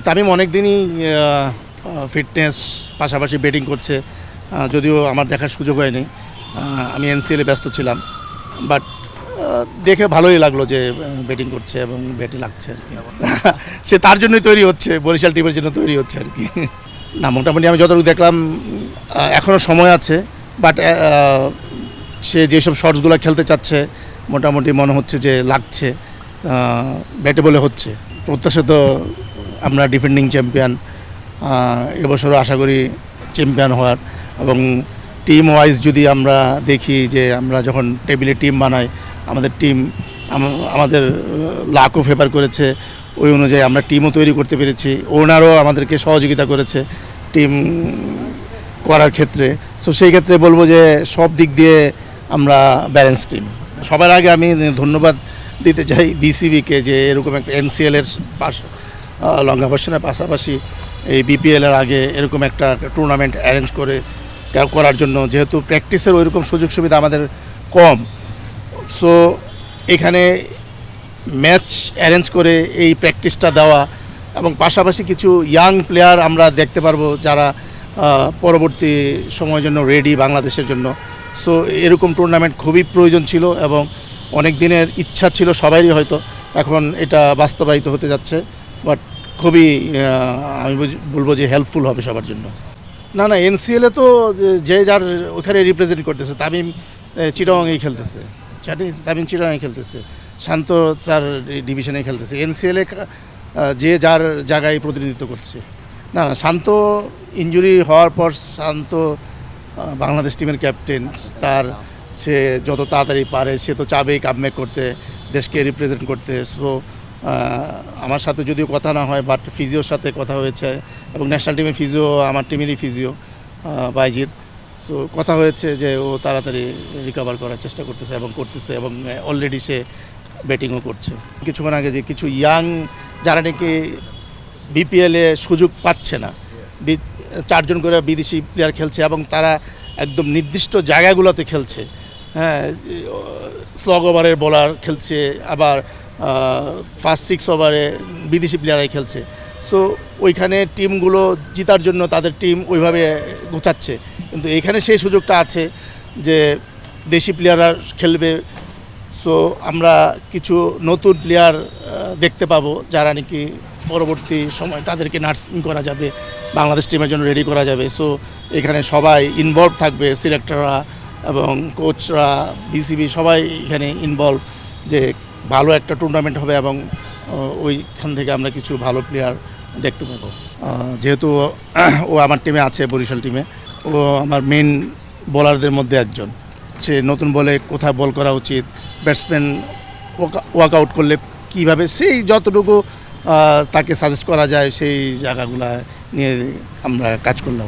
তামিম অনেক দিনই ফিটনেস পাশাপাশি ব্যাটিং করছে, যদিও আমার দেখার সুযোগ হয়নি, আমি এনসিএলে ব্যস্ত ছিলাম। বাট দেখে ভালোই লাগলো যে ব্যাটিং করছে এবং ব্যাটে লাগছে আর কি। সে তার জন্যই তৈরি হচ্ছে, বরিশাল টিমের জন্য তৈরি হচ্ছে আর কি। না, মোটামুটি আমি যতটুকু দেখলাম এখনও সময় আছে, বাট সে যেসব শটসগুলো খেলতে চাচ্ছে মোটামুটি মনে হচ্ছে যে লাগছে, ব্যাটে বলে হচ্ছে। প্রত্যাশিত আমরা ডিফেন্ডিং চ্যাম্পিয়ন, এবছরও আশা করি চ্যাম্পিয়ন হওয়ার। এবং টিম ওয়াইজ যদি আমরা দেখি যে আমরা যখন টেবিলে টিম বানাই, আমাদের টিম আমাদের লাকও ফেভার করেছে, ওই অনুযায়ী আমরা টিমও তৈরি করতে পেরেছি। ওনারও আমাদেরকে সহযোগিতা করেছে টিম করার ক্ষেত্রে। সো সেই ক্ষেত্রে বলবো যে সব দিক দিয়ে আমরা ব্যালেন্স টিম। সবার আগে আমি ধন্যবাদ দিতে চাই বিসিবিকে, যে এরকম একটা এনসিএলের লঙ্ঘাবর্ষণের পাশাপাশি এই বিপিএলের আগে এরকম একটা টুর্নামেন্ট অ্যারেঞ্জ করার জন্য, যেহেতু প্র্যাকটিসের ওইরকম সুযোগ সুবিধা আমাদের কম। সো এখানে ম্যাচ অ্যারেঞ্জ করে এই প্র্যাকটিসটা দেওয়া, এবং পাশাপাশি কিছু ইয়াং প্লেয়ার আমরা দেখতে পারবো যারা পরবর্তী সময়ের জন্য রেডি বাংলাদেশের জন্য। সো এরকম টুর্নামেন্ট খুবই প্রয়োজন ছিল এবং অনেক দিনের ইচ্ছা ছিল সবারই, হয়তো এখন এটা বাস্তবায়িত হতে যাচ্ছে। বাট খুবই আমি বলবো যে হেল্পফুল হবে সবার জন্য। না, এনসিএলে তো যে যার ওখানে রিপ্রেজেন্ট করতেছে। তামিম চিটাগংয়েই খেলতেছে, তামিম চিটাগংয়ে খেলতেছে, শান্ত তার ডিভিশনে খেলতেছে। এনসিএলে যে যার জায়গায় প্রতিনিধিত্ব করছে। না, শান্ত ইনজুরি হওয়ার পর শান্ত বাংলাদেশ টিমের ক্যাপ্টেন, সে যত তাড়াতাড়ি পারে সে তো চাবেই কামব্যাক করতে, দেশকে রিপ্রেজেন্ট করতে। সো আমার সাথে যদিও কথা না হয়, বাট ফিজিওর সাথে কথা হয়েছে, এবং ন্যাশনাল টিমের ফিজিও আমার টিমেরই ফিজিও বাইজিৎ। সো কথা হয়েছে যে ও তাড়াতাড়ি রিকভার করার চেষ্টা করতেছে এবং অলরেডি সে ব্যাটিংও করছে। কিছুক্ষণ আগে যে কিছু ইয়াং যারা নাকি বিপিএলে সুযোগ পাচ্ছে না, 4জন করে বিদেশি প্লেয়ার খেলছে এবং তারা একদম নির্দিষ্ট জায়গাগুলোতে খেলছে। হ্যাঁ, স্লগ ওভারের বোলার খেলছে, আবার ফার্স্ট 6 ওভারে বিদেশি প্লেয়ারাই খেলছে। সো ওইখানে টিমগুলো জেতার জন্য তাদের টিম ওইভাবে গোছাচ্ছে, কিন্তু এখানে সেই সুযোগটা আছে যে দেশি প্লেয়াররা খেলবে। সো আমরা কিছু নতুন প্লেয়ার দেখতে পাবো যারা নাকি পরবর্তী সময় তাদেরকে নার্সিং করা যাবে, বাংলাদেশ টিমের জন্য রেডি করা যাবে। সো এখানে সবাই ইনভলভ থাকবে, সিলেক্টররা এবং কোচরা, বিসিবি সবাই এখানে ইনভলভ, যে ভালো একটা টুর্নামেন্ট হবে এবং ওইখান থেকে আমরা কিছু ভালো প্লেয়ার দেখতে পাবো। যেহেতু ও আমার টিমে আছে, বরিশাল টিমে, ও আমার মেন বোলারদের মধ্যে একজন। সে নতুন বলে কোথায় বল করা উচিত, ব্যাটসম্যান ওয়ার্কআউট করলে কীভাবে, সেই যতটুকু তাকে সাজেস্ট করা যায় সেই জায়গাগুলো নিয়ে আমরা কাজ করলাম।